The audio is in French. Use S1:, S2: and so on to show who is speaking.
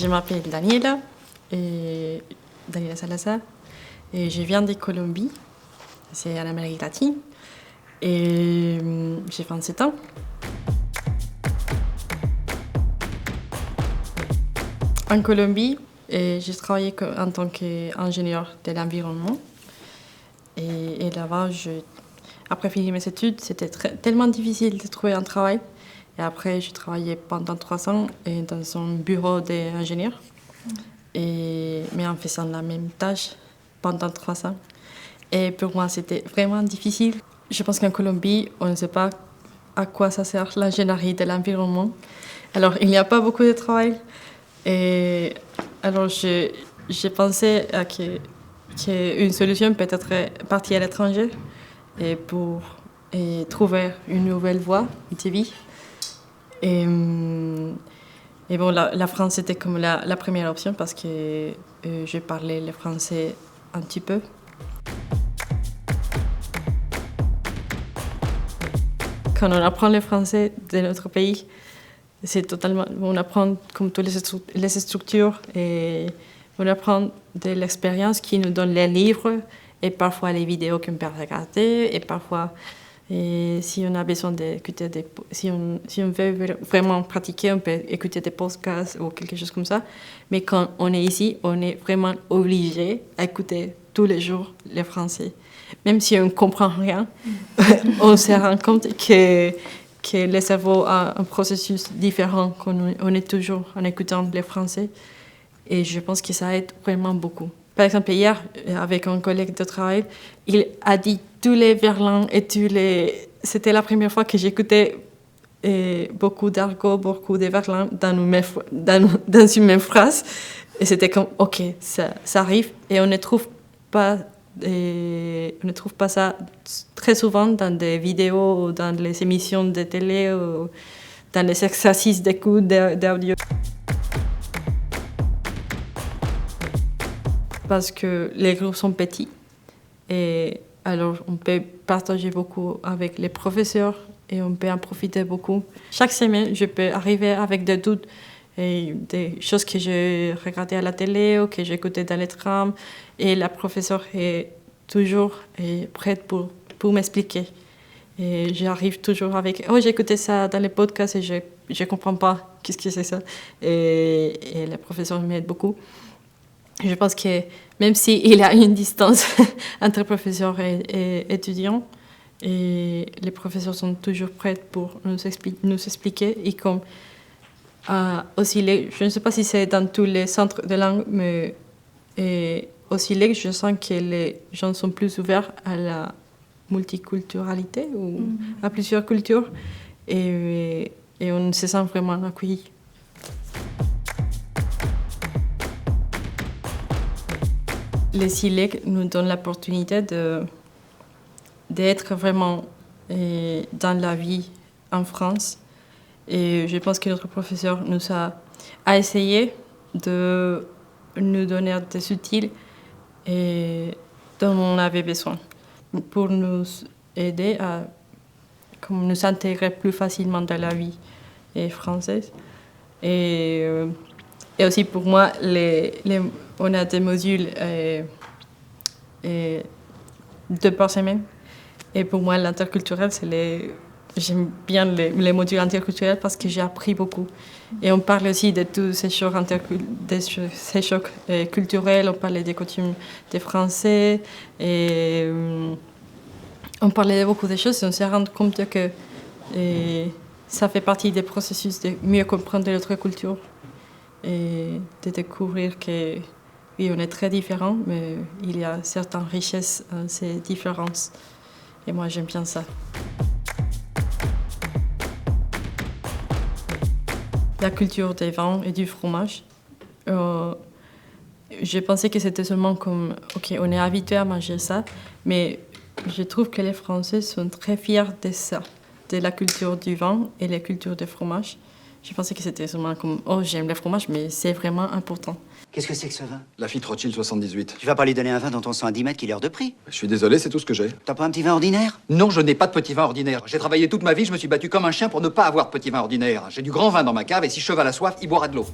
S1: Je m'appelle Daniela, Daniela Salazar, et je viens de Colombie, c'est en Amérique latine, et j'ai 27 ans. En Colombie, j'ai travaillé en tant qu'ingénieur de l'environnement, et là-bas, après finir mes études, c'était tellement difficile de trouver un travail. Et après, j'ai travaillé pendant 3 ans dans un bureau d'ingénieur, mais en faisant la même tâche pendant 3 ans. Et pour moi, c'était vraiment difficile. Je pense qu'en Colombie, on ne sait pas à quoi ça sert l'ingénierie de l'environnement. Alors, il n'y a pas beaucoup de travail. Et alors, j'ai pensé qu'une solution peut être partir à l'étranger pour trouver une nouvelle voie de vie. Et bon, la France était comme la première option parce que je parlais le français un petit peu. Quand on apprend le français de notre pays, on apprend comme toutes les structures et on apprend de l'expérience qui nous donne les livres et parfois les vidéos qu'on peut regarder et parfois si on a besoin d'écouter si on veut vraiment pratiquer, on peut écouter des podcasts ou quelque chose comme ça. Mais quand on est ici, on est vraiment obligé à écouter tous les jours le français. Même si on ne comprend rien, on se rend compte que le cerveau a un processus différent quand on est toujours en écoutant le français. Et je pense que ça aide vraiment beaucoup. Par exemple, hier, avec un collègue de travail, il a dit tous les verlan et C'était la première fois que j'écoutais beaucoup d'argot, beaucoup de verlan dans une même phrase. Et c'était comme, OK, ça arrive. Et on ne trouve pas ça très souvent dans des vidéos ou dans les émissions de télé ou dans les exercices d'écoute d'audio. Parce que les groupes sont petits et alors on peut partager beaucoup avec les professeurs et on peut en profiter beaucoup. Chaque semaine, je peux arriver avec des doutes et des choses que j'ai regardées à la télé ou que j'écoutais dans les trams et la professeure est toujours prête pour m'expliquer. Et j'arrive toujours avec « Oh, j'ai écouté ça dans les podcasts et je ne comprends pas qu'est-ce que c'est ça ». Et la professeure m'aide beaucoup. Je pense que même s'il y a une distance entre professeurs et étudiants, et les professeurs sont toujours prêts pour nous expliquer. Et comme aussi, je ne sais pas si c'est dans tous les centres de langue, mais aussi je sens que les gens sont plus ouverts à la multiculturalité ou à plusieurs cultures et on se sent vraiment accueillis. Les SILEC nous donnent l'opportunité d'être vraiment dans la vie en France. Et je pense que notre professeur a essayé de nous donner des outils dont on avait besoin pour nous aider à nous intégrer plus facilement dans la vie française. Et aussi pour moi, on a des modules 2 par semaine. Et pour moi, l'interculturel, j'aime bien les modules interculturels parce que j'ai appris beaucoup. Et on parle aussi de tous ces chocs, culturels, on parlait des coutumes des Français, et on parlait de beaucoup de choses et on se rend compte que ça fait partie des processus de mieux comprendre notre culture et de découvrir que oui, on est très différents, mais il y a certaines richesses dans ces différences. Et moi, j'aime bien ça. La culture des vins et du fromage. Je pensais que c'était seulement comme, OK, on est habitué à manger ça, mais je trouve que les Français sont très fiers de ça, de la culture du vin et la culture du fromage. Je pensais que c'était seulement comme, oh, j'aime le fromage, mais c'est vraiment important.
S2: Qu'est-ce que c'est que ce vin?
S3: Lafitte Rothschild 78.
S2: Tu vas pas lui donner un vin dont on sent à 10 mètres qu'il est hors de prix?
S3: Je suis désolé, c'est tout ce que j'ai.
S2: T'as pas un petit vin ordinaire?
S3: Non, je n'ai pas de petit vin ordinaire. J'ai travaillé toute ma vie, je me suis battu comme un chien pour ne pas avoir de petit vin ordinaire. J'ai du grand vin dans ma cave et si Cheval a soif, il boira de l'eau.